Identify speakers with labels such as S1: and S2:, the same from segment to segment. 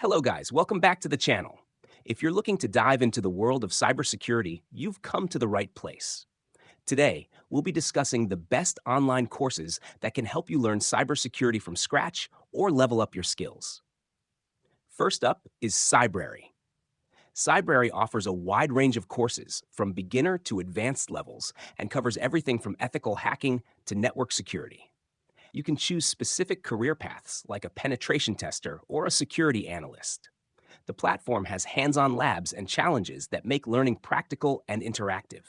S1: Hello guys, welcome back to the channel. If you're looking to dive into the world of cybersecurity, you've come to the right place. Today, we'll be discussing the best online courses that can help you learn cybersecurity from scratch or level up your skills. First up is Cybrary. Cybrary offers a wide range of courses from beginner to advanced levels and covers everything from ethical hacking to network security. You can choose specific career paths like a penetration tester or a security analyst. The platform has hands-on labs and challenges that make learning practical and interactive.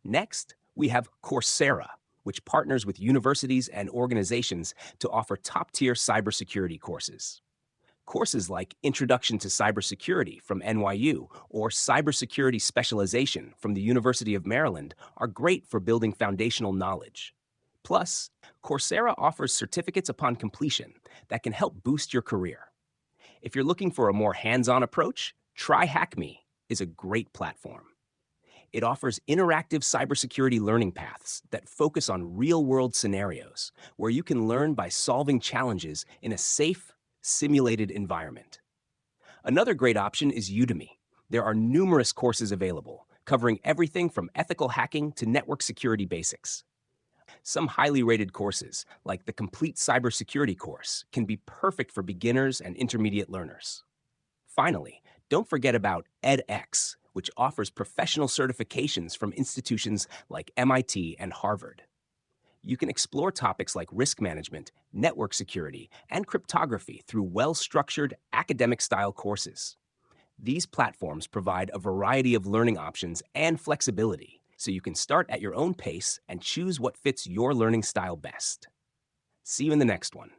S1: Next, we have Coursera, which partners with universities and organizations to offer top-tier cybersecurity courses. Courses like Introduction to Cybersecurity from NYU or Cybersecurity Specialization from the University of Maryland are great for building foundational knowledge. Plus, Coursera offers certificates upon completion that can help boost your career. If you're looking for a more hands-on approach, try HackMe is a great platform. It offers interactive cybersecurity learning paths that focus on real-world scenarios where you can learn by solving challenges in a safe, simulated environment. Another great option is Udemy. There are numerous courses available, covering everything from ethical hacking to network security basics. Some highly rated courses, like the Complete Cybersecurity Course, can be perfect for beginners and intermediate learners. Finally, don't forget about edX, which offers professional certifications from institutions like MIT and Harvard. You can explore topics like risk management, network security, and cryptography through well-structured academic-style courses. These platforms provide a variety of learning options and flexibility, so you can start at your own pace and choose what fits your learning style best. See you in the next one.